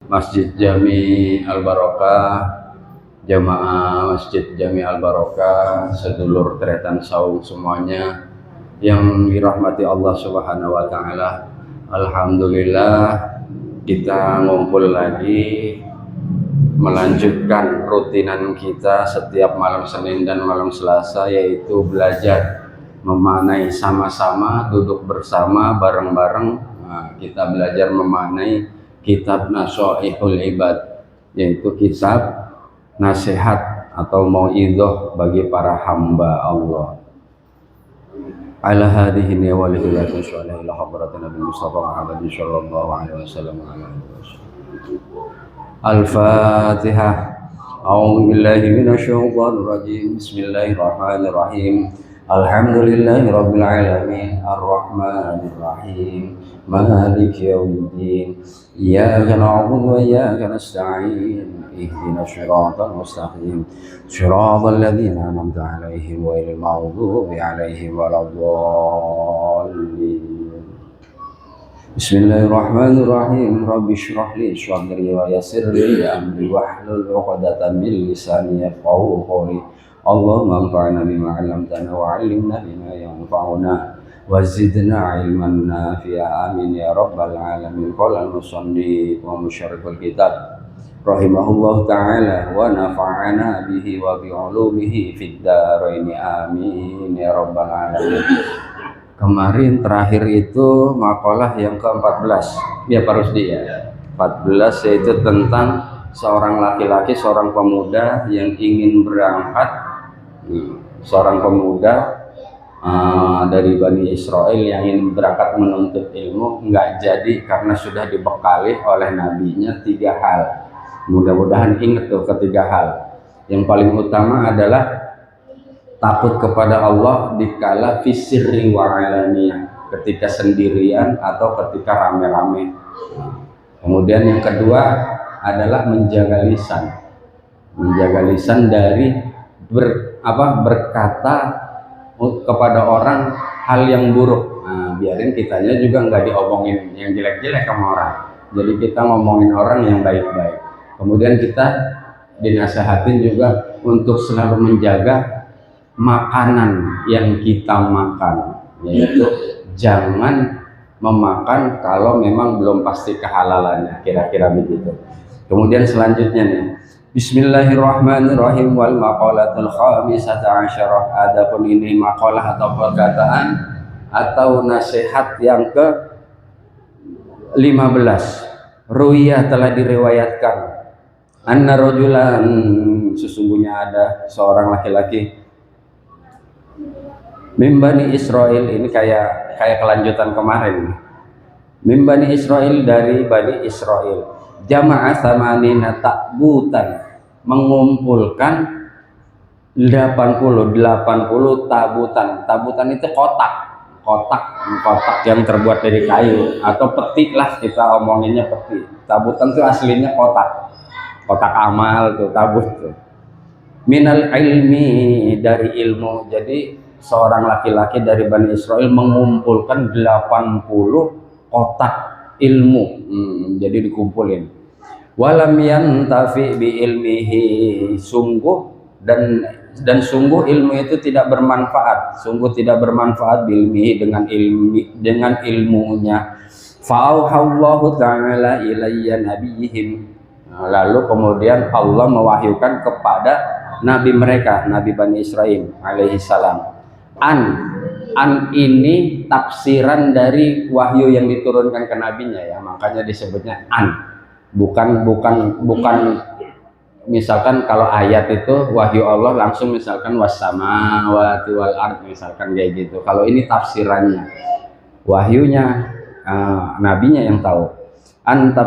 Masjid Jami Al Barokah, jamaah Masjid Jami Al Barokah, sedulur Tretan Saung semuanya yang dirahmati Allah Subhanahu wa taala. Alhamdulillah kita ngumpul lagi melanjutkan rutinan kita setiap malam Senin dan malam Selasa, yaitu belajar memaknai sama-sama, duduk bersama bareng-bareng. Nah, kita belajar memaknai kitab Nashaihul Ibad, yaitu kitab nasihat atau mau'idhah bagi para hamba Allah. Ala hadhihi niwalillahi sallallahu ila hadratin Nabi Mustafa Muhammad sallallahu alaihi wasallam. Al-Fatihah. A'udzu billahi minasyaitonir rajim. Bismillahirrahmanirrahim. Alhamdulillahirabbil alamin, arrahmanir rahim, maliki yaumiddin. Iyyaka na'budu wa iyyaka nasta'in. Ihdinas siratal mustaqim. Shiratal ladzina an'amta 'alaihim ghairil maghdubi 'alaihim waladdallin. Bismillahirrahmanirrahim. Rabbi shrah li sadri wa yassir li amri wahlul 'uqdatam min lisani yafqahu qawli. Allahumma anfa'na bima 'allamtana wa 'allimna bima yanfa'una wa zidna 'ilman nafi'a. Amin ya rabbal alamin. Qala al-musannif wa musyarrihul kitab rahimahullah ta'ala wa nafa'ana bihi wa bi 'ulumihi fid dharain. Amin ya rabbal alamin. Kemarin terakhir itu makalah yang ke-14 ya Pak Rusdi ya, 14, yaitu tentang seorang laki-laki, seorang pemuda yang ingin berangkat, seorang pemuda dari Bani Israel yang ingin berangkat menuntut ilmu, nggak jadi karena sudah dibekali oleh nabinya 3 hal. Mudah-mudahan ingat tuh ketiga hal. Yang paling utama adalah takut kepada Allah dikala fisirri wa alaniyah, ketika sendirian atau ketika rame-rame. Kemudian yang kedua adalah menjaga lisan dari berkata kepada orang hal yang buruk. Nah, biarin kitanya juga nggak diomongin yang jelek-jelek sama orang. Jadi kita ngomongin orang yang baik-baik. Kemudian kita dinasehatin juga untuk selalu menjaga makanan yang kita makan, yaitu jangan memakan kalau memang belum pasti kehalalannya, kira-kira begitu. Kemudian selanjutnya nih, Bismillahirrahmanirrahim. Wal maqalatul khamisata asyarah. Adapun ini maqalah atau perkataan atau nasihat yang ke-15. Ruya telah diriwayatkan, anna rajulan, sesungguhnya ada seorang laki-laki, min Bani Israel, ini kayak kelanjutan kemarin. Min Bani Israel, dari Bani Israel. Jama'a samanina ta'butan, mengumpulkan 80 tabutan. Tabutan itu kotak yang terbuat dari kayu atau peti lah, kita omonginnya peti. Tabutan itu aslinya kotak amal tuh, tabut tuh. Minal ilmi, dari ilmu. Jadi seorang laki-laki dari Bani Israel mengumpulkan 80 kotak ilmu. Jadi dikumpulin. Walam yantafi bi ilmihi, sungguh dan sungguh ilmu itu tidak bermanfaat. Sungguh tidak bermanfaat bi ilmihi, dengan ilmunya. Fa'auhallahu ta'ala ilayya nabiyihim. Lalu kemudian Allah mewahyukan kepada nabi mereka, nabi Bani Israel alaihi salam. An ini tafsiran dari wahyu yang diturunkan ke nabinya ya, makanya disebutnya an. Bukan misalkan kalau ayat itu wahyu Allah langsung misalkan wassamawati wal ard, misalkan kayak gitu. Kalau ini tafsirannya, wahyunya nabinya yang tahu. An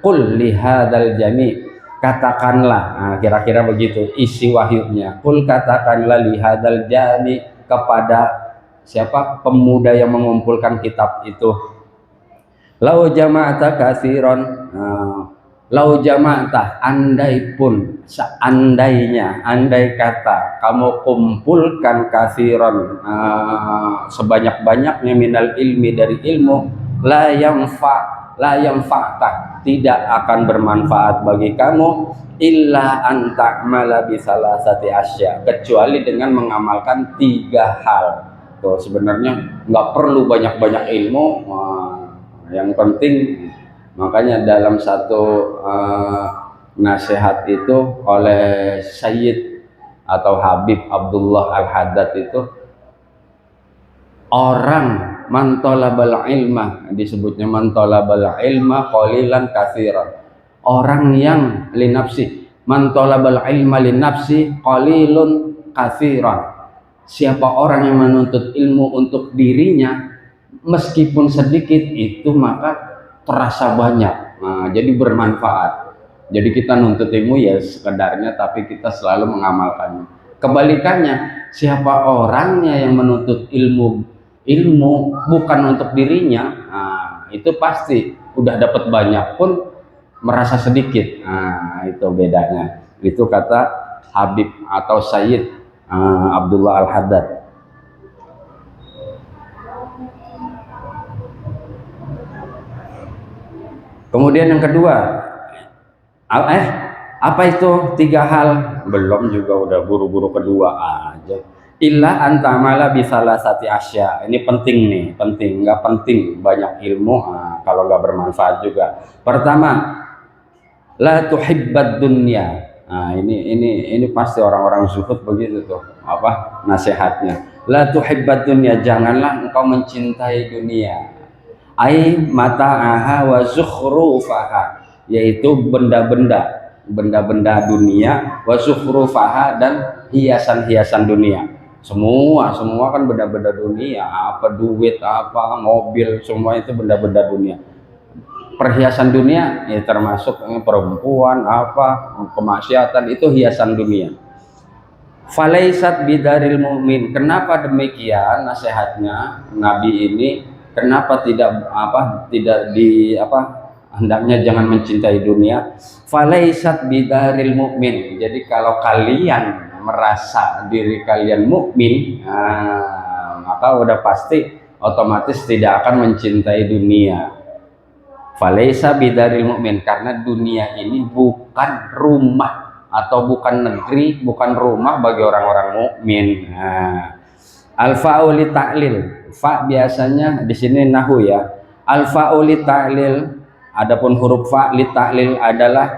qul li hadzal jami', katakanlah, kira-kira begitu isi wahyunya. Qul, katakanlah, li hadzal jami', kepada siapa? Pemuda yang mengumpulkan kitab itu. Lau jama'ata katsiran, lau jama'ata, andai pun, seandainya, andai kata kamu kumpulkan katsiran, sebanyak-banyaknya minal ilmi, dari ilmu, la yanfa, la yanfa'ka, tidak akan bermanfaat bagi kamu illa an ta'mala bi salasati asya, kecuali dengan mengamalkan 3 hal. Tuh sebenarnya nggak perlu banyak-banyak ilmu, yang penting makanya dalam satu nasihat itu oleh Sayyid atau Habib Abdullah Al-Haddad itu, orang man talabal ilma, disebutnya man talabal ilma qalilan katsiran, orang yang linafsi, man talabal ilma linafsi qalilun katsiran, siapa orang yang menuntut ilmu untuk dirinya meskipun sedikit itu maka terasa banyak, jadi bermanfaat. Jadi kita nuntut ilmu ya sekedarnya, tapi kita selalu mengamalkannya. Kebalikannya, siapa orangnya yang menuntut ilmu bukan untuk dirinya, itu pasti udah dapat banyak pun merasa sedikit. Itu bedanya. Itu kata Habib atau Sayyid Abdullah Al-Haddad. Kemudian yang kedua, apa itu 3 hal? Belum juga udah buru-buru kedua aja. Illa antamala bisalasati asya. Ini penting nih, penting. Nggak penting banyak ilmu kalau nggak bermanfaat juga. Pertama, la tuhibbad dunya. Ini pasti orang-orang zuhud begitu tuh, apa nasihatnya. La tuhibbad dunya, janganlah engkau mencintai dunia. Ai mata'aha wa zukhrufaha, yaitu benda-benda dunia, wa zukhrufaha, dan hiasan-hiasan dunia. Semua kan benda-benda dunia, apa duit, apa mobil, semua itu benda-benda dunia. Perhiasan dunia ya termasuk perempuan, apa kemaksiatan, itu hiasan dunia. Falaisat bidaril mu'min. Kenapa demikian nasihatnya Nabi ini? Kenapa tidak hendaknya jangan mencintai dunia. Falaisat bidaril mu'min. Jadi kalau kalian merasa diri kalian mukmin, maka udah pasti otomatis tidak akan mencintai dunia. Falaisa bidaril mu'min, karena dunia ini bukan rumah atau bukan negeri, bukan rumah bagi orang-orang mukmin. Al-fa'u li ta'lil. Fa biasanya di sini nahu ya. Al-fa'u li ta'lil. Adapun huruf fa li ta'lil adalah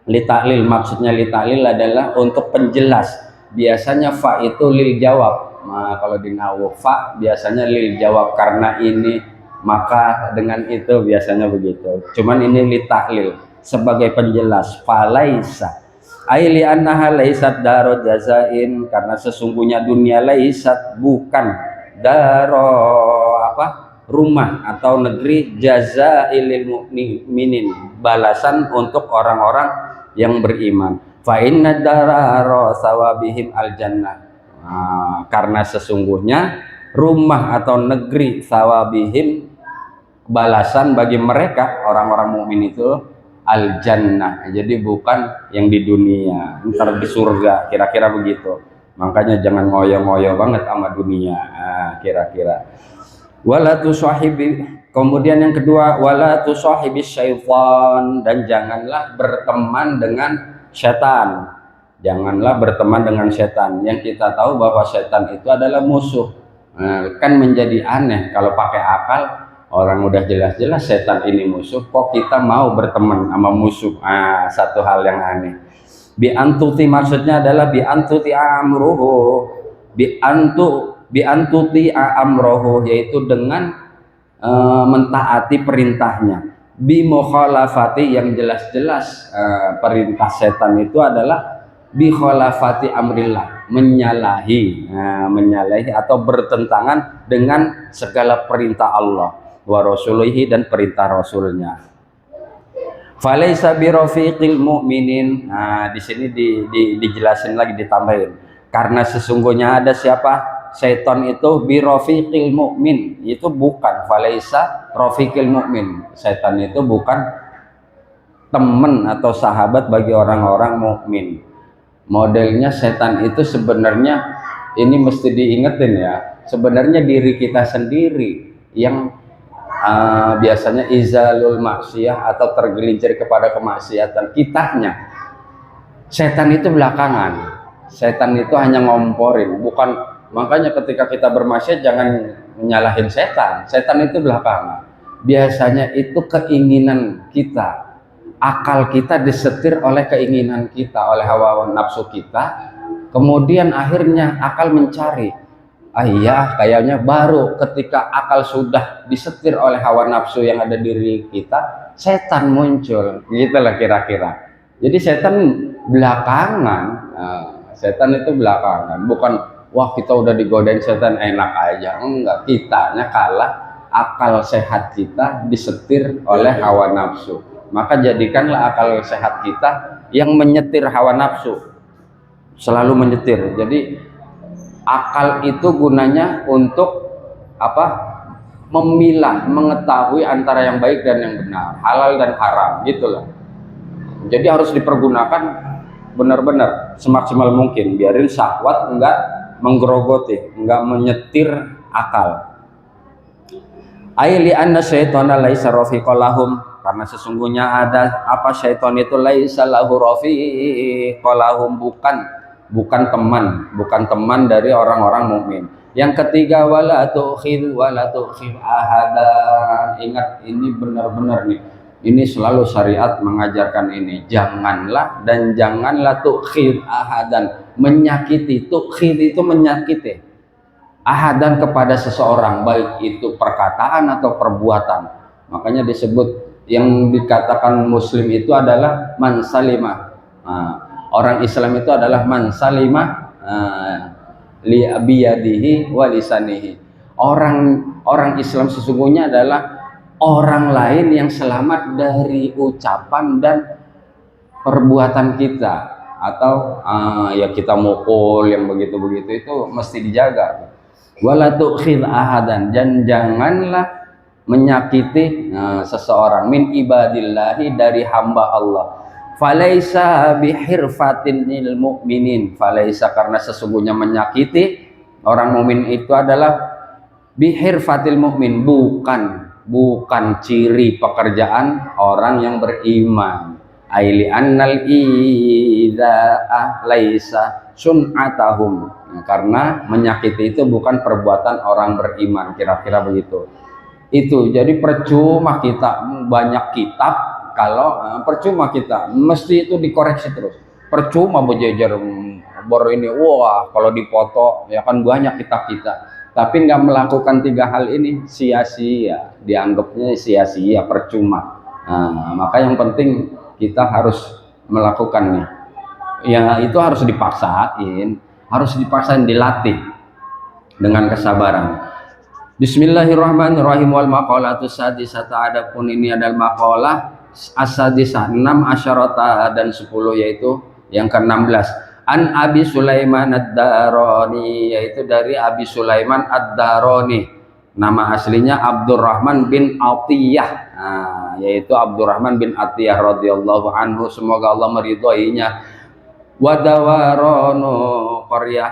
li ta'lil, maksudnya li ta'lil adalah untuk penjelas. Biasanya fa itu lil jawab. Kalau di nahwu fa biasanya lil jawab, karena ini maka dengan itu biasanya begitu. Cuman ini li ta'lil sebagai penjelas. Falaisa ai li annaha laisat daro jazain, karena sesungguhnya dunia laisat bukan daro rumah atau negeri jazailil mu'minin, balasan untuk orang-orang yang beriman. Fa inna darara sawabihim al jannah, karena sesungguhnya rumah atau negeri sawabihim, balasan bagi mereka orang-orang mukmin itu al jannah. Jadi bukan yang di dunia, ntar di surga, kira-kira begitu. Makanya jangan ngoyo-ngoyo banget sama dunia, kira-kira. Wala tusahibi. Kemudian yang kedua, wala tusahibi syaitan, dan janganlah berteman dengan setan. Janganlah berteman dengan setan. Yang kita tahu bahwa setan itu adalah musuh. Kan menjadi aneh kalau pakai akal, orang udah jelas-jelas setan ini musuh, kok kita mau berteman sama musuh. Satu hal yang aneh. Bi antuti, maksudnya adalah bi antuti amruhu, bi antuti amrohu, yaitu dengan mentaati perintahnya. Bi mukhalafati, yang jelas-jelas perintah setan itu adalah bi khalafati amrillah, menyalahi atau bertentangan dengan segala perintah Allah wa rasulihi, dan perintah rasulnya. Falaisa bi rafiqil mu'minin. Di sini dijelasin lagi, ditambahin, karena sesungguhnya ada siapa? Setan itu bi rafiqil mu'min, itu bukan falaisa rafiqil mu'min. Setan itu bukan teman atau sahabat bagi orang-orang mukmin. Modelnya setan itu sebenarnya, ini mesti diingetin ya, sebenarnya diri kita sendiri yang biasanya izalul maksiyah atau tergelincir kepada kemaksiatan kitanya. Setan itu belakangan. Setan itu hanya ngomporin, bukan. Makanya ketika kita bermaksiat jangan menyalahin setan. Setan itu belakangan. Biasanya itu keinginan kita, akal kita disetir oleh keinginan kita, oleh hawa nafsu kita. Kemudian akhirnya akal mencari, iya kayaknya baru ketika akal sudah disetir oleh hawa nafsu yang ada di diri kita, setan muncul. Gitulah kira-kira. Jadi setan belakangan. Setan itu belakangan, bukan wah kita udah digodain setan enak aja. Enggak, kitanya kalah, akal sehat kita disetir oleh hawa nafsu. Maka jadikanlah akal sehat kita yang menyetir hawa nafsu, selalu menyetir. Jadi akal itu gunanya untuk apa? Memilah, mengetahui antara yang baik dan yang benar, halal dan haram, gitulah. Jadi harus dipergunakan benar-benar semaksimal mungkin, biarin syahwat enggak menggerogoti, enggak menyetir akal. Aili anna syaitana laisa rafiqalahum, karena sesungguhnya ada apa, syaitan itu laisa lahu rafiqalahum, bukan teman dari orang-orang mukmin. Yang ketiga, wala tu'khidh ahadan. Ingat, ini benar-benar nih. Ini selalu syariat mengajarkan ini. Janganlah tu'khidh ahadan, menyakiti. Tu'khidh itu menyakiti. Ahadan kepada seseorang, baik itu perkataan atau perbuatan. Makanya disebut, yang dikatakan muslim itu adalah man salimah. Orang Islam itu adalah man salimah li biyadihi wa lisanihi. Orang Islam sesungguhnya adalah orang lain yang selamat dari ucapan dan perbuatan kita, atau ya kita mukul yang begitu-begitu itu mesti dijaga. Wala tu'khidh ahadan, dan janganlah menyakiti seseorang min ibadillahi, dari hamba Allah. Falaisa bihirfatin lil mu'minin, falaisa, karena sesungguhnya menyakiti orang mukmin itu adalah bihirfatil mu'min, bukan ciri pekerjaan orang yang beriman. Aili annal idza'ah laisa sun'atahum, karena menyakiti itu bukan perbuatan orang beriman, kira-kira begitu. Itu jadi percuma kita banyak kitab kalau percuma kita mesti itu dikoreksi terus. Percuma berjejer bor ini, wah kalau dipoto ya kan banyak kitab kita, tapi nggak melakukan 3 hal ini sia-sia, dianggapnya sia-sia, percuma. Maka yang penting kita harus melakukannya. Ya itu harus dipaksain, dilatih dengan kesabaran. Bismillahirrahmanirrahim. Wal maqalatus sadisata, adapun ini adalah maqalah as-sadisah, 6 asyarata dan 10, yaitu yang ke-16. An Abi Sulaiman Ad-Darani, yaitu dari Abi Sulaiman Ad-Darani. Nama aslinya Abdurrahman bin Atiyah, yaitu Abdurrahman bin Atiyah radhiyallahu anhu, semoga Allah meridhoinya. Wadawarono qaryah,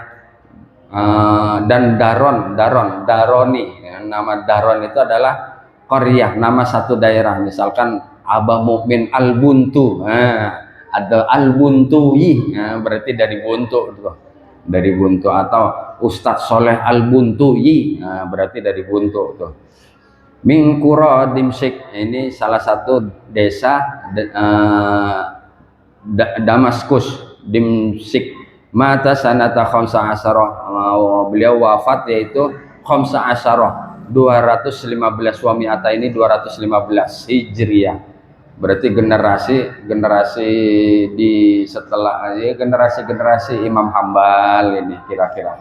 dan Daroni. Nama Daron itu adalah qaryah, nama satu daerah. Misalkan Abah Mukmin Al-Buntu, ada Al-Buntuyi, berarti dari Buntu, atau Ustadz Soleh Al-Buntuyi, berarti dari Buntu tuh. Min Qura Dimsyik, ini salah satu desa Damaskus, Dimsyik. Mata sanata khamsa asyarah, beliau wafat yaitu khamsa asyarah 215, wa mi'ata ini 215 Hijriah, berarti generasi di setelah generasi Imam Hambal ini kira-kira.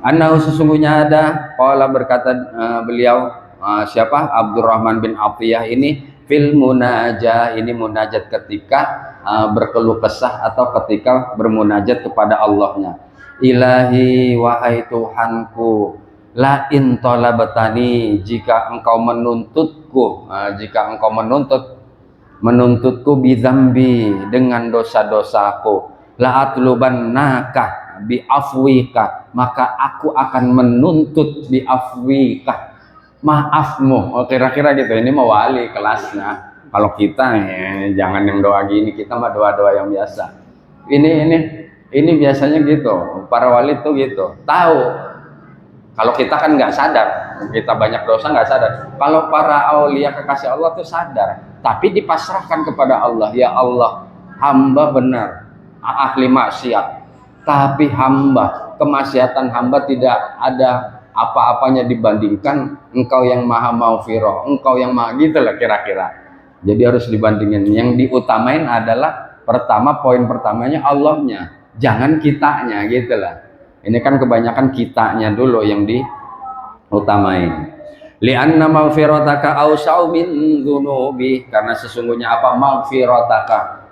Annahu, sesungguhnya ada, qala berkata beliau, siapa, Abdurrahman bin Atiyah ini, fil munajah, ini munajat ketika berkeluh kesah atau ketika bermunajat kepada Allahnya. Ilahi, wahai Tuhanku, la in talabatani, jika engkau menuntutku bidzambi, dengan dosa-dosaku, la atlubannaka bi afwika, maka aku akan menuntut bi afwika, maafmu. Oh, kira-kira gitu. Ini mau wali kelasnya. Kalau kita jangan yang doa gini, kita mah doa-doa yang biasa. Ini biasanya gitu. Para wali tuh gitu. Tahu. Kalau kita kan nggak sadar, kita banyak dosa nggak sadar. Kalau para aulia kekasih Allah tuh sadar, tapi dipasrahkan kepada Allah. Ya Allah, hamba benar, ahli maksiat, tapi hamba, kemaksiatan hamba tidak ada apa-apanya dibandingkan Engkau yang maha maghfirah, Engkau yang maha, gitu lah kira-kira. Jadi harus dibandingin. Yang diutamain adalah pertama, poin pertamanya Allahnya, jangan kitanya, gitu lah. Ini kan kebanyakan kitanya dulu yang diutamain. Li'anna maghfirataka awsa'u min dzunubi, karena sesungguhnya apa? Maghfirataka,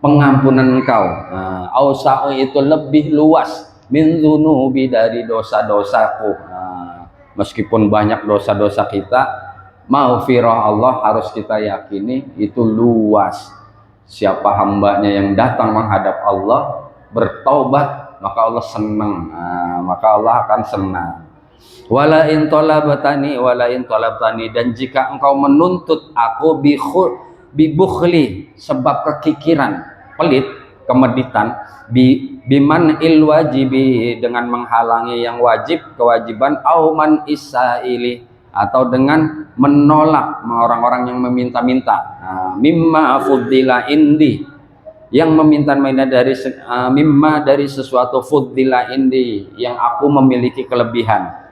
pengampunan engkau. Nah, awsa'u itu lebih luas, min dzunubi, dari dosa-dosaku. Nah, meskipun banyak dosa-dosa kita, maghfirah Allah harus kita yakini itu luas. Siapa hambanya yang datang menghadap Allah bertaubat, maka Allah senang. Nah, maka Allah akan senang. Wala in talabtani, dan jika engkau menuntut aku bibukhli, sebab kekikiran, pelit, kemeditan, biman wajibi, dengan menghalangi yang wajib, kewajiban, auman isaili, atau dengan menolak orang-orang yang meminta-minta. Mimma fuddila indi, yang meminta-minta dari sesuatu, fuddila indi, yang aku memiliki kelebihan.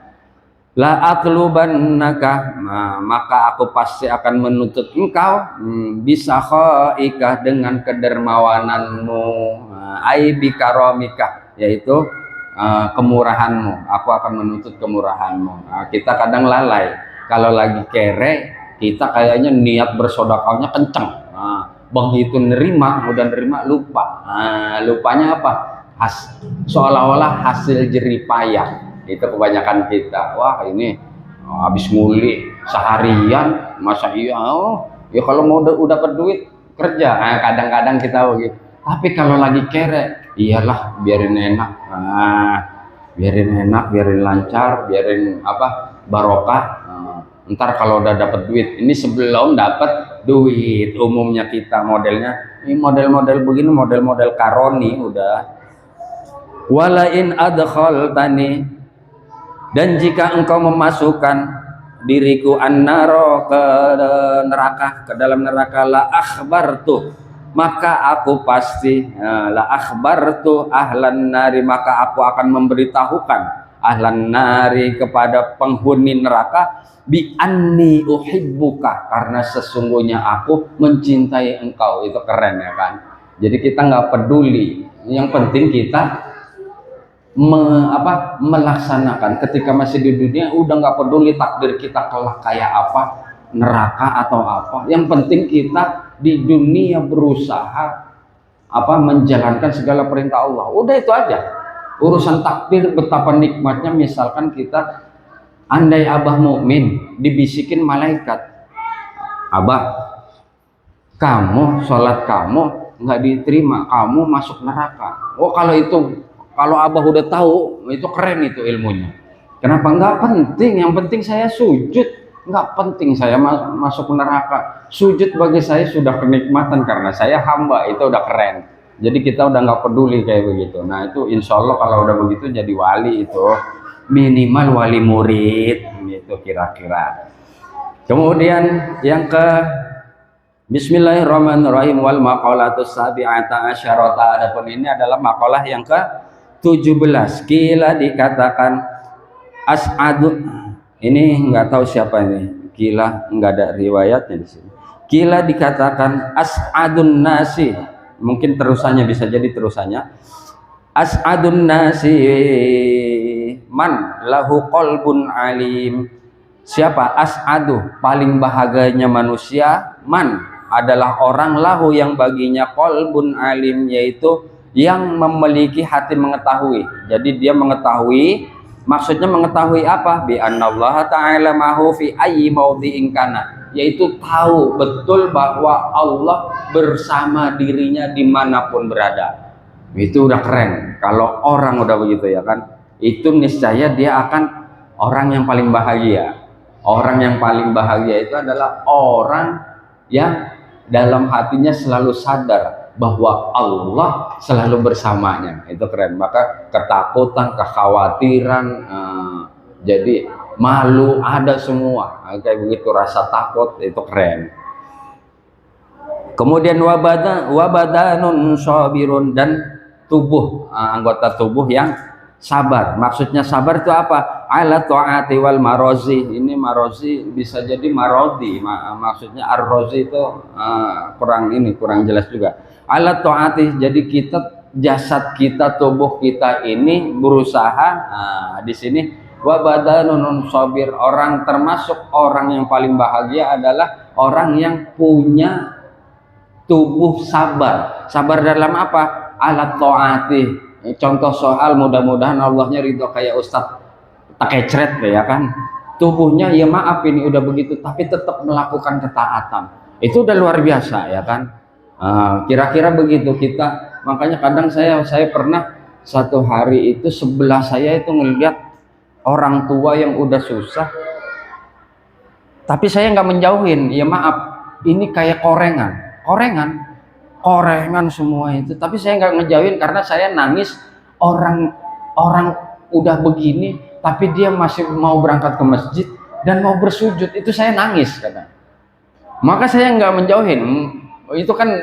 La atlubannaka, maka aku pasti akan menuntut engkau, bisa khaika, dengan kedermawananmu, ai bikaramika, yaitu kemurahanmu. Aku akan menuntut kemurahanmu. Kita kadang lalai, kalau lagi kere kita kayaknya niat bersedekahnya kenceng. Begitu nerima, udah nerima lupa. Lupanya apa? Seolah-olah hasil jeripayah. Itu kebanyakan kita. Wah, ini habis nguli seharian, masa iya? Ya kalau mau udah berduit kerja. Kadang-kadang kita begitu. Tapi kalau lagi kere, iyalah, biarin enak. Biarin enak, biarin lancar, biarin barokah. Ntar kalau udah dapat duit, ini sebelum dapat duit. Umumnya kita modelnya ini, model-model begini, model-model karoni udah. Walain adkhaltani, dan jika engkau memasukkan diriku annaro, ke neraka, ke dalam neraka, la akhbartu, maka aku pasti, la akhbartu ahlan nari, maka aku akan memberitahukan ahlan nari, kepada penghuni neraka, bi anni uhibbuka, karena sesungguhnya aku mencintai engkau. Itu keren ya kan. Jadi kita nggak peduli, yang penting kita melaksanakan. Ketika masih di dunia udah nggak peduli takdir kita kelak kayak apa, neraka atau apa. Yang penting kita di dunia berusaha menjalankan segala perintah Allah. Udah itu aja. Urusan takdir betapa nikmatnya. Misalkan kita, andai abah mukmin, dibisikin malaikat, abah, kamu sholat kamu nggak diterima, kamu masuk neraka. Oh, kalau abah udah tahu, itu keren itu ilmunya. Kenapa? Nggak penting, yang penting saya sujud. Nggak penting saya masuk neraka. Sujud bagi saya sudah kenikmatan karena saya hamba, itu udah keren. Jadi kita udah nggak peduli kayak begitu. Nah itu insya Allah kalau udah begitu jadi wali itu. Minimal wali murid gitu kira-kira. Kemudian yang ke Bismillahirrahmanirrahim, wal maqalatus sabi'ata asyarata. Adapun ini adalah makalah yang ke 17. Kila dikatakan as'adu, ini nggak tahu siapa ini. Kila nggak ada riwayatnya di sini. Kila dikatakan as'adun nasi, mungkin terusannya, bisa jadi terusannya. As'adun nasi man lahu qalbun alim. Siapa? As'adu, paling bahagianya manusia. Man adalah orang lahu, yang baginya qalbun alim, yaitu yang memiliki hati mengetahui. Jadi dia mengetahui, maksudnya mengetahui apa? Bi annallaha ta'ala mahu fi ayyi mawdi'in kana, yaitu tahu betul bahwa Allah bersama dirinya dimanapun berada. Itu udah keren. Kalau orang udah begitu ya kan, itu niscaya dia akan orang yang paling bahagia. Orang yang paling bahagia itu adalah orang yang dalam hatinya selalu sadar bahwa Allah selalu bersamanya. Itu keren. Maka ketakutan, kekhawatiran, jadi malu ada semua. Kayak begitu, rasa takut itu keren. Kemudian wabadanun sabirun, dan tubuh, anggota tubuh yang sabar. Maksudnya sabar itu apa? Ala ta'ati wal marozi. Ini marozi bisa jadi marodi. Maksudnya ar-rozi itu kurang jelas juga. Ala ta'ati, jadi kita, jasad kita, tubuh kita ini berusaha. Di sini wabadanun sabir, orang termasuk orang yang paling bahagia adalah orang yang punya tubuh sabar. Sabar dalam apa? Alat taati. Contoh soal, mudah-mudahan Allahnya ridho kayak Ustadz takecret ya kan. Tubuhnya ya maaf ini udah begitu tapi tetap melakukan ketaatan. Itu udah luar biasa ya kan. Kira-kira begitu kita. Makanya kadang saya pernah satu hari itu sebelah saya itu ngelihat orang tua yang udah susah. Tapi saya nggak menjauhin. Ya maaf, ini kayak korengan semua itu, tapi saya nggak ngejauhin karena saya nangis. Orang udah begini tapi dia masih mau berangkat ke masjid dan mau bersujud, itu saya nangis kadang. Maka saya nggak menjauhin. Itu kan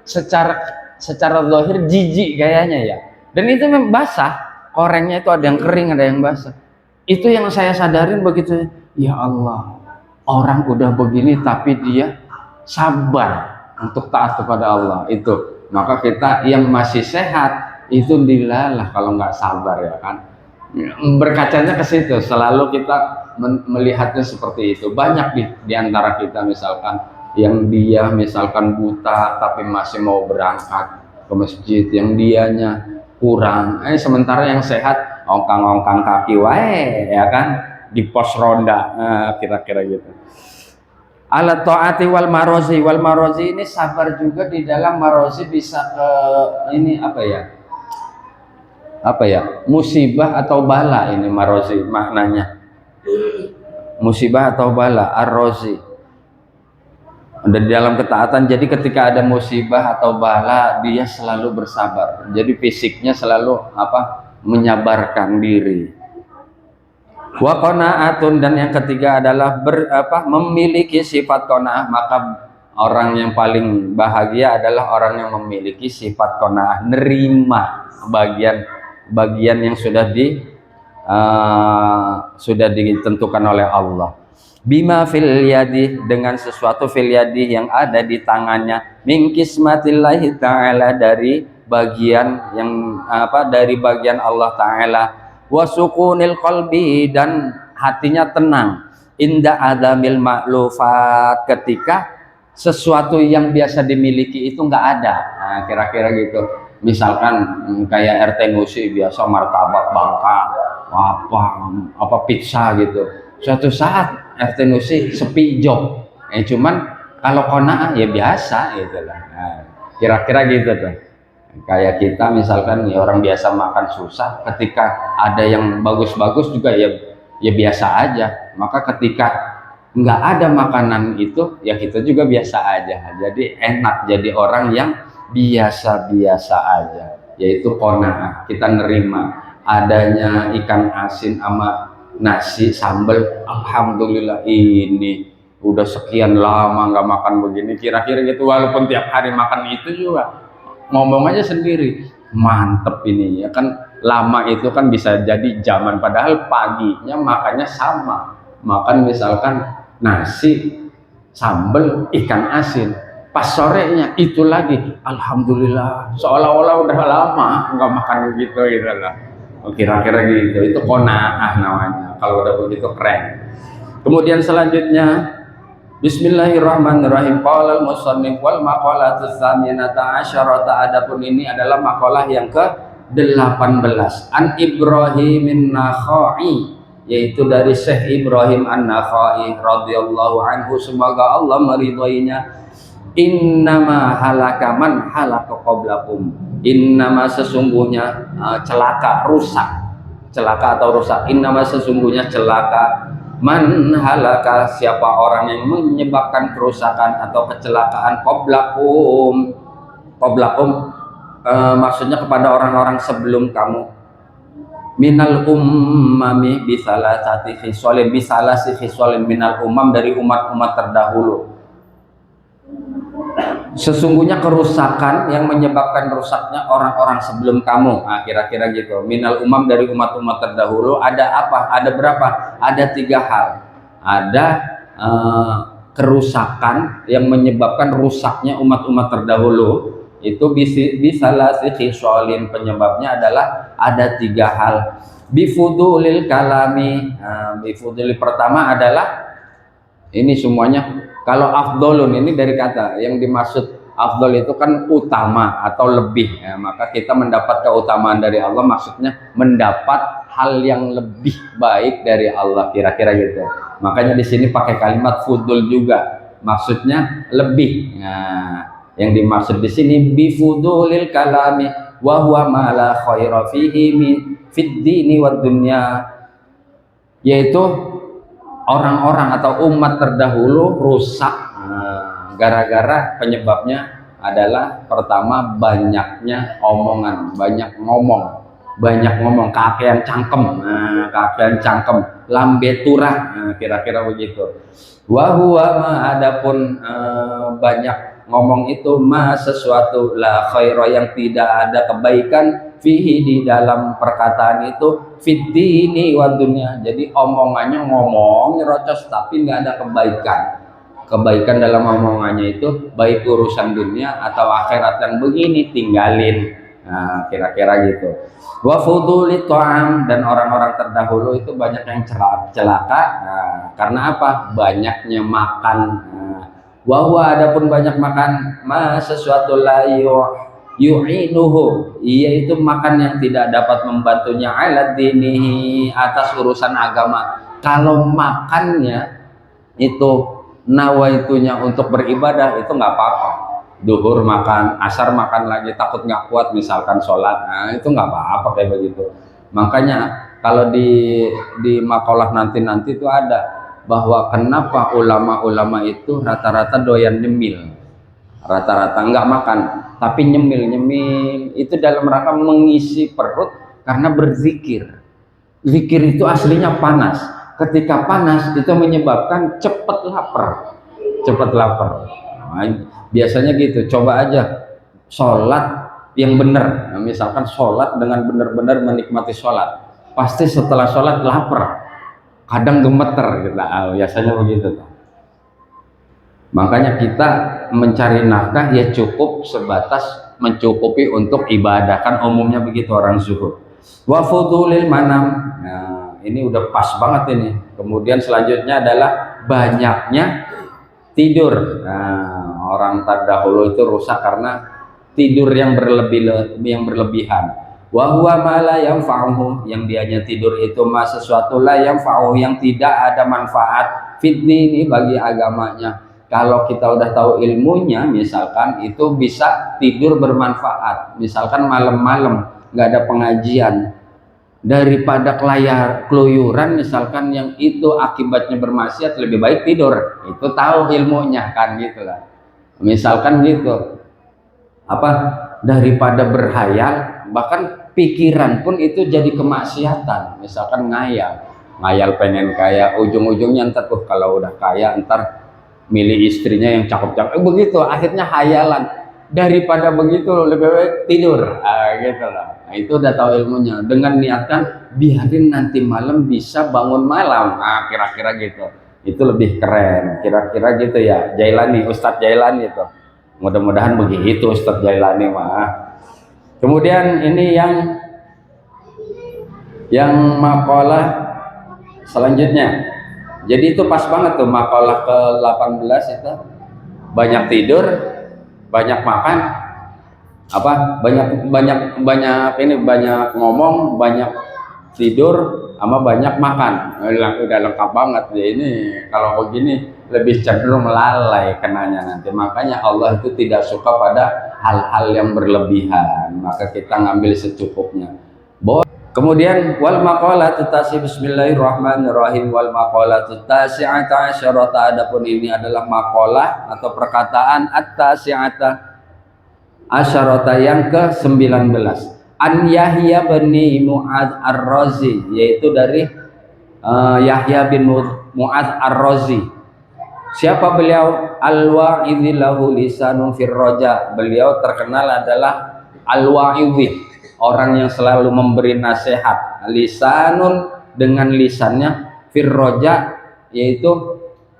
secara zahir jijik kayaknya ya, dan itu memang basah, korengnya itu ada yang kering ada yang basah. Itu yang saya sadarin begitu, ya Allah, orang udah begini tapi dia sabar untuk taat kepada Allah. Itu maka kita yang masih sehat itu dilalah kalau nggak sabar ya kan. Berkacanya ke situ, selalu kita melihatnya seperti itu. Banyak di antara kita misalkan yang dia misalkan buta tapi masih mau berangkat ke masjid, yang dianya kurang, sementara yang sehat ongkang-ongkang kaki wae ya kan di pos ronda, kira-kira gitu. Ala taati wal marozi ini sabar juga. Di dalam marozi bisa ini apa ya, musibah atau bala. Ini marozi maknanya musibah atau bala, ar-rozi ada di dalam ketaatan. Jadi ketika ada musibah atau bala dia selalu bersabar, jadi fisiknya selalu menyabarkan diri. Wa qanaatun, dan yang ketiga adalah memiliki sifat qanaah. Maka orang yang paling bahagia adalah orang yang memiliki sifat qanaah, nerima bagian yang sudah ditentukan oleh Allah. Bima fil yadi, dengan sesuatu fil yadi yang ada di tangannya, min kismatillahi ta'ala, dari bagian yang dari bagian Allah Ta'ala. Wasukunil qalbi, dan hatinya tenang. Inda adamil ma'lufat, ketika sesuatu yang biasa dimiliki itu nggak ada. Kira-kira gitu. Misalkan kayak RT Nusi biasa martabak Bangka, pizza gitu. Suatu saat RT Nusi sepi job. Cuman kalau qanaah ya biasa gitu lah. Kira-kira gitu tuh. Kayak kita misalkan ya orang biasa makan susah, ketika ada yang bagus-bagus juga ya biasa aja. Maka ketika nggak ada makanan itu ya kita juga biasa aja. Jadi enak jadi orang yang biasa-biasa aja, yaitu qanaah. Kita nerima adanya ikan asin sama nasi sambal, alhamdulillah ini udah sekian lama nggak makan begini, kira-kira gitu. Walaupun tiap hari makan itu juga ngomong aja sendiri, mantep ini ya kan. Lama itu kan bisa jadi zaman, padahal paginya makannya sama, makan misalkan nasi sambal ikan asin, pas sorenya itu lagi, alhamdulillah, seolah-olah udah lama nggak makan begitu gitu lah. Kira-kira gitu. Itu qanaah namanya. Kalau udah begitu keren. Kemudian selanjutnya, bismillahirrahmanirrahim. Qala al-musannif wal maqalatu tsaminata asyarata. Adapun ini adalah maqalah yang ke-18. An Ibrahimin Nakhai, yaitu dari Syekh Ibrahim An-Nakhai radhiyallahu anhu, semoga Allah meridhoinya. Innama halaka man halaka qablakum. Innama, sesungguhnya celaka, rusak. Celaka atau rusak. Innama, sesungguhnya celaka Man halaka, siapa orang yang menyebabkan kerusakan atau kecelakaan qablakum. Maksudnya kepada orang-orang sebelum kamu. Minal ummami bisalasati khisalin, bisalasi khisalin minal umam, dari umat-umat terdahulu. Sesungguhnya kerusakan yang menyebabkan rusaknya orang-orang sebelum kamu. Nah, kira-kira gitu. Minal umam, dari umat-umat terdahulu. Ada apa? Ada berapa? Ada 3 hal. Ada kerusakan yang menyebabkan rusaknya umat-umat terdahulu. Itu bisalah khisalin, penyebabnya adalah ada 3 hal. Bifudulil kalami. Bifudulil pertama adalah ini semuanya. Kalau afdolun ini dari kata yang dimaksud afdol itu kan utama atau lebih, ya, maka kita mendapat keutamaan dari Allah, maksudnya mendapat hal yang lebih baik dari Allah, kira-kira gitu. Makanya di sini pakai kalimat fudul juga, maksudnya lebih. Nah, yang dimaksud di sini bifudulil kalami wa huwa ma la khaira fihi fid dini wad dunya, yaitu orang-orang atau umat terdahulu rusak gara-gara penyebabnya adalah pertama banyaknya omongan, banyak ngomong, kakean cangkem, lambe turah, kira-kira begitu. Wa huwa ma, adapun banyak ngomong itu ma sesuatu la khaira, yang tidak ada kebaikan fihi, di dalam perkataan itu, fiddini wa dunya. Jadi omongannya ngomong nyerocos tapi nggak ada kebaikan dalam omongannya itu, baik urusan dunia atau akhirat yang begini tinggalin. Nah, kira-kira gitu. Wa fuduli ta'am, dan orang-orang terdahulu itu banyak yang celaka. Nah, karena apa? Banyaknya makan. Nah, wa huwa, adapun banyak makan, ma sesuatu la yu'inuhu, yaitu makan yang tidak dapat membantunya ala dinihi, atas urusan agama. Kalau makannya itu nawaitunya untuk beribadah, itu nggak apa-apa. Duhur makan, asar makan lagi, takut nggak kuat misalkan sholat, nah itu nggak apa-apa kayak begitu. Makanya kalau di makalah nanti itu ada bahwa kenapa ulama-ulama itu rata-rata doyan nyemil, rata-rata nggak makan tapi nyemil itu dalam rangka mengisi perut karena berzikir. Zikir itu aslinya panas, ketika panas itu menyebabkan cepat lapar. Nah, biasanya gitu. Coba aja sholat yang benar, nah, misalkan sholat dengan benar-benar menikmati sholat, pasti setelah sholat lapar, kadang gemeter gitu. Biasanya begitu. Makanya kita mencari nafkah ya cukup sebatas mencukupi untuk ibadah, kan umumnya begitu orang zuhud. Wa fudulil manam, nah ini udah pas banget ini. Kemudian selanjutnya adalah banyaknya tidur. Nah, orang terdahulu itu rusak karena tidur yang berlebihan. Wa huwa ma la yanfa'uhu, yang dianya tidur itu ma sesuatu la yanfa'uhu, yang tidak ada manfaat fid dini, bagi agamanya. Kalau kita udah tahu ilmunya, misalkan itu bisa tidur bermanfaat. Misalkan malam-malam nggak ada pengajian, daripada keluyuran misalkan yang itu akibatnya bermaksiat, lebih baik tidur. Itu tahu ilmunya kan gitulah. Misalkan gitu. Daripada berhayal, bahkan pikiran pun itu jadi kemaksiatan. Misalkan ngayal pengen kaya, ujung-ujungnya ntar kalau udah kaya ntar milih istrinya yang cakep-cakep, begitu akhirnya hayalan. Daripada begitu lebih baik tidur, gitu lah. Nah, itu udah tahu ilmunya, dengan niatkan biarin nanti malam bisa bangun malam. Nah, kira-kira gitu, itu lebih keren, kira-kira gitu ya. Jailani, Ustadz Jailani itu, mudah-mudahan begitu Ustadz Jailani mah. Kemudian ini yang makalah selanjutnya. Jadi itu pas banget tuh makalah ke-18 itu, banyak tidur, banyak makan, banyak ngomong, banyak tidur, sama banyak makan. Udah lengkap banget ya ini. Kalau begini lebih cenderung lalai kenanya nanti. Makanya Allah itu tidak suka pada hal-hal yang berlebihan. Maka kita ngambil secukupnya. Kemudian wal maqalatu tasi bismillahirrahmanirrahim wal maqalatu tasi'ata asyarata, adapun ini adalah maqalah atau perkataan at-tasi'ata asyarata yang ke-19 an Yahya bin Mu'adz ar-Razi, yaitu dari Yahya bin Mu'adz ar-Razi. Siapa beliau? Al-wa'idhi lahu lisanun fir roja, beliau terkenal adalah al-wa'idhi, orang yang selalu memberi nasihat, lisanun dengan lisannya, firroja yaitu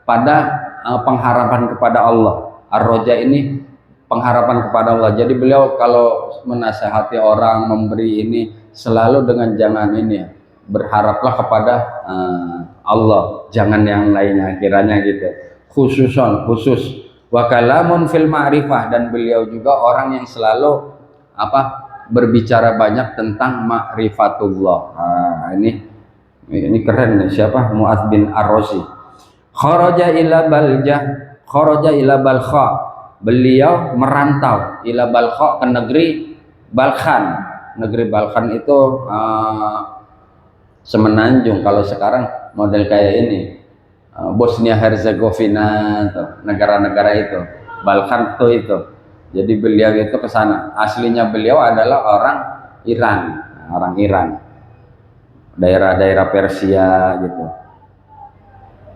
pada pengharapan kepada Allah. Ar-roja ini pengharapan kepada Allah. Jadi beliau kalau menasehati orang, memberi ini selalu dengan jangan ini ya, berharaplah kepada Allah, jangan yang lainnya, kiranya gitu. Khusus wa kalamun fil ma'rifah, dan beliau juga orang yang selalu berbicara banyak tentang ma'rifatullah. Ini keren nih. Siapa? Mu'adz bin ar-Razi. Kharaja ila Balkha, beliau merantau ila Balkha, ke negeri Balkhan. Negeri Balkhan itu semenanjung, kalau sekarang model kayak ini, Bosnia Herzegovina, negara-negara itu, Balkan tuh itu. Jadi beliau itu ke sana. Aslinya beliau adalah orang Iran, daerah-daerah Persia gitu.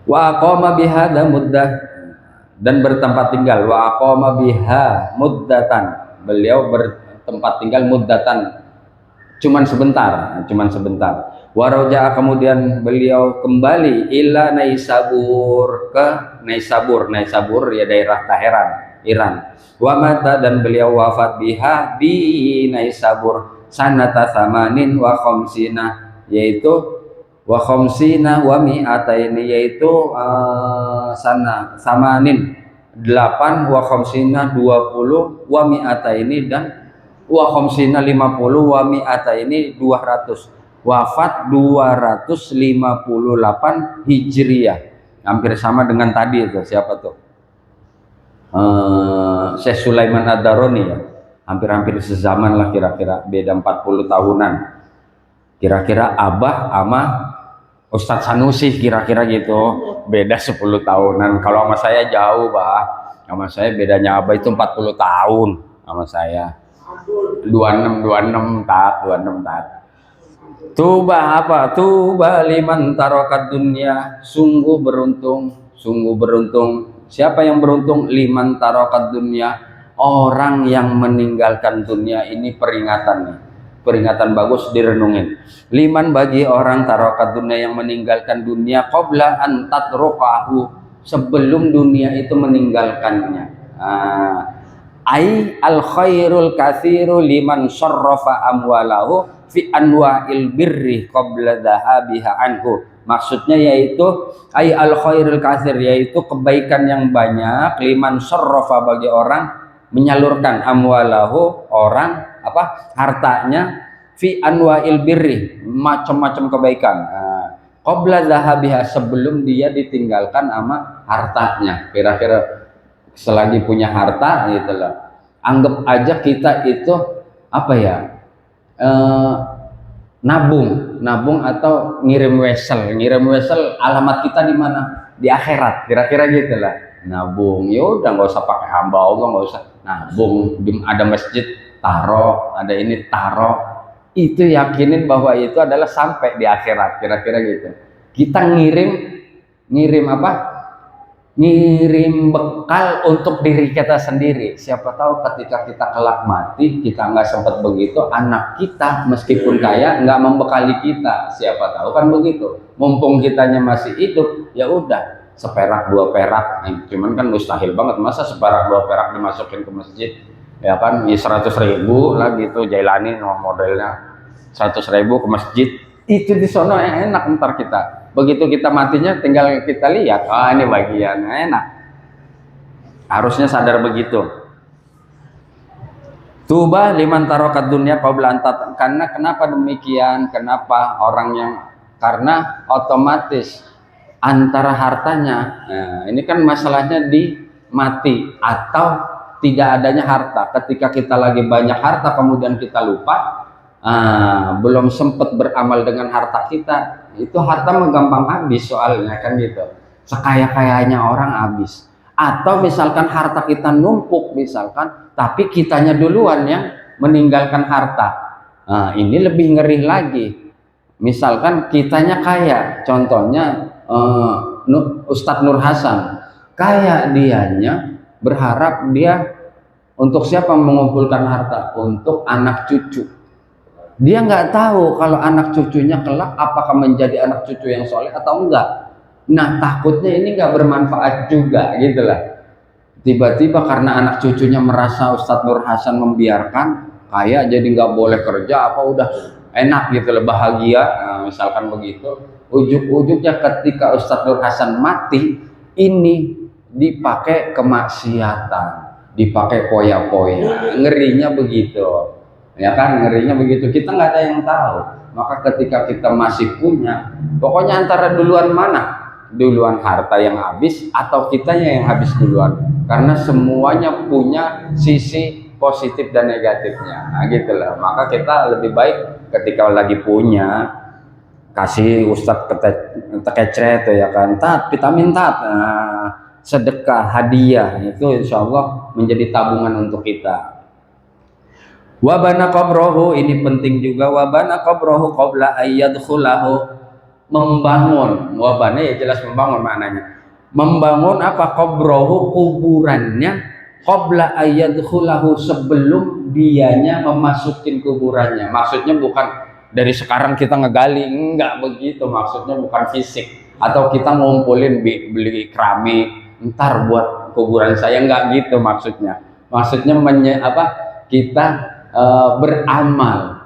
Wa aqama biha muddah, dan bertempat tinggal. Wa aqama biha muddatan, beliau bertempat tinggal muddatan, cuman sebentar. Waraja, kemudian beliau kembali ila Naisabur, ke Naisabur ya daerah Teheran, Iran. Wa mata, dan beliau wafat biha di Naisabur sanata samanin wa khamsina, yaitu wa khamsina wa mi'ataini, yaitu sana samanin 8 wa khamsina 20 wa mi'ataini, dan wa khamsina 50 wa mi'ataini 200. Wafat 258 Hijriyah, hampir sama dengan tadi itu. Siapa tuh? Syekh Sulaiman Ad-Darani ya, hampir-hampir sezaman lah, kira-kira beda 40 tahunan. Kira-kira Abah sama Ustadz Sanusi, kira-kira gitu, beda 10 tahunan. Kalau sama saya jauh, Bah. Sama saya bedanya Abah itu 40 tahun sama saya. 26 tak. Tuba liman tarokat dunia, sungguh beruntung. Siapa yang beruntung? Liman tarokat dunia, orang yang meninggalkan dunia. Ini peringatan bagus direnungin. Liman, bagi orang tarokat dunia, yang meninggalkan dunia, qabla an tatruqahu, sebelum dunia itu meninggalkannya. Ai al khairul katsiru liman syarrafa amwalahu fi anwa'il birri qabla dhahabiha anhu. Maksudnya yaitu ay al khairul katsir, yaitu kebaikan yang banyak, liman syarrafa, bagi orang menyalurkan, amwalahu, orang hartanya, fi anwa'il birri, macam-macam kebaikan, qabla dhahabiha, sebelum dia ditinggalkan sama hartanya. Kira-kira selagi punya harta itulah, anggap aja kita itu nabung atau ngirim wesel alamat kita di mana? Di akhirat, kira-kira gitulah. Nabung, ya udah nggak usah pakai hamba Allah, nggak usah nabung, ada masjid taro, ada ini taro, itu yakinin bahwa itu adalah sampai di akhirat, kira-kira gitu. Kita ngirim bekal untuk diri kita sendiri. Siapa tahu ketika kita kelak mati, kita nggak sempat begitu, anak kita meskipun kaya nggak membekali kita. Siapa tahu kan begitu. Mumpung kitanya masih hidup, ya udah, seperak 2 perak. Cuman kan mustahil banget, masa seperak 2 perak dimasukin ke masjid, ya kan? Ya 100.000 lah gitu, Jailani modelnya 100.000 ke masjid. Itu di sono enak ntar kita. Begitu kita matinya tinggal kita lihat, ini bagian enak. Harusnya sadar begitu. Tuba liman tarokat dunia qabla antat. Karena kenapa demikian? Kenapa karena otomatis antara hartanya. Nah, ini kan masalahnya di mati atau tidak adanya harta. Ketika kita lagi banyak harta kemudian kita lupa, belum sempat beramal dengan harta kita, itu harta mah gampang habis soalnya kan gitu. Sekaya-kayanya orang habis. Atau misalkan harta kita numpuk misalkan, tapi kitanya duluan yang meninggalkan harta. Ini lebih ngeri lagi. Misalkan kitanya kaya, contohnya Ustadz Nur Hasan, kaya dianya berharap dia untuk siapa mengumpulkan harta? Untuk anak cucu. Dia nggak tahu kalau anak cucunya kelak apakah menjadi anak cucu yang soleh atau enggak. Nah takutnya ini nggak bermanfaat juga gitu lah. Tiba-tiba karena anak cucunya merasa Ustadz Nur Hasan membiarkan kaya jadi nggak boleh kerja apa udah enak gitu lah, bahagia, misalkan begitu. Ujuk-ujuknya ketika Ustadz Nur Hasan mati, ini dipakai kemaksiatan, dipakai poya-poya, ngerinya begitu. Ya kan, ngerinya begitu. Kita nggak ada yang tahu. Maka ketika kita masih punya, pokoknya antara duluan mana? Duluan harta yang habis atau kitanya yang habis duluan? Karena semuanya punya sisi positif dan negatifnya. Nah, gitu lah. Maka kita lebih baik ketika lagi punya, kasih Ustadz kecret ya kan, tat vitamin tat, sedekah, hadiah, itu insya Allah menjadi tabungan untuk kita. Wabana qabrohu, ini penting juga. Wabana qabrohu qabla ayyadkhulahu, membangun. Wabana ya jelas membangun maknanya. Membangun apa? Qabrohu, kuburannya, qabla ayyadkhulahu, sebelum dianya memasukin kuburannya. Maksudnya bukan dari sekarang kita ngegali, enggak begitu. Maksudnya bukan fisik atau kita ngumpulin beli keramik ntar buat kuburan saya, enggak gitu maksudnya. Maksudnya kita beramal,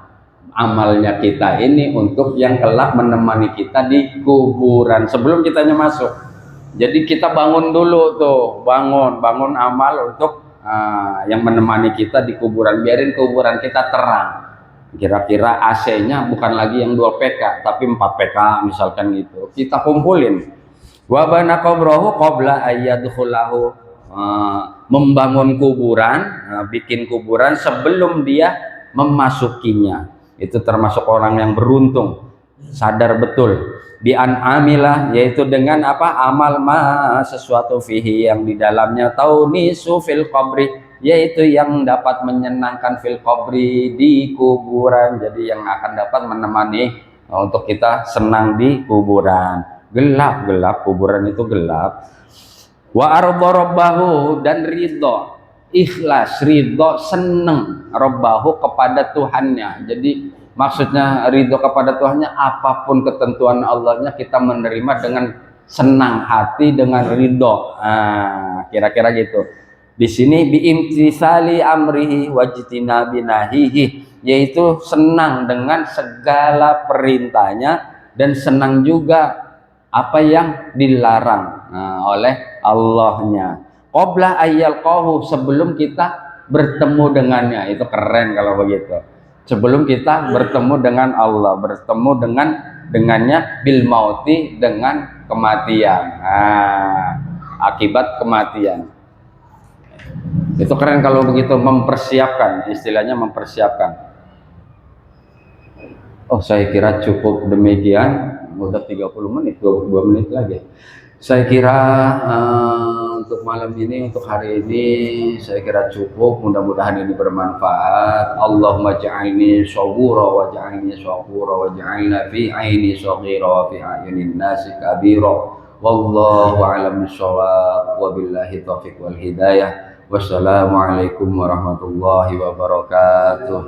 amalnya kita ini untuk yang kelak menemani kita di kuburan sebelum kitanya masuk. Jadi kita bangun dulu tuh, bangun amal untuk yang menemani kita di kuburan. Biarin kuburan kita terang. Kira-kira AC-nya bukan lagi yang 2 PK tapi 4 PK misalkan gitu. Kita kumpulin. Wa bana qabrahu qabla ayyadkhulahu, membangun kuburan, bikin kuburan sebelum dia memasukinya. Itu termasuk orang yang beruntung, sadar betul. Bi an amilah, yaitu dengan apa? Amal sesuatu fihi, yang di dalamnya taunisu fil qabri, yaitu yang dapat menyenangkan fil qabri, di kuburan. Jadi yang akan dapat menemani untuk kita senang di kuburan. Gelap kuburan itu gelap. Wa arda rabbahu, dan ridho, ikhlas, ridho, seneng rabbahu, kepada Tuhannya. Jadi maksudnya ridho kepada Tuhannya, apapun ketentuan Allahnya kita menerima dengan senang hati, dengan ridho. Kira-kira gitu. Di sini biimtisali amrihi wajtinabi nahihi, yaitu senang dengan segala perintahnya dan senang juga apa yang dilarang oleh Allahnya. Qabla ayyalqahu, sebelum kita bertemu dengannya. Itu keren kalau begitu. Sebelum kita bertemu dengan Allah, bertemu dengannya bil mauti, dengan kematian. Akibat kematian. Itu keren kalau begitu, mempersiapkan, istilahnya mempersiapkan. Oh, saya kira cukup demikian. Udah 30 menit, 22 menit lagi. Saya kira untuk malam ini, untuk hari ini saya kira cukup. Mudah-mudahan ini bermanfaat. Allahumma ja'alni sabura wa ja'alni syakura wa ja'alna fi aini saghira wa fi ayunin nasi kabira. Wallahu a'lam bishawab, wa billahi taufiq wal hidayah. Wassalamualaikum warahmatullahi wabarakatuh.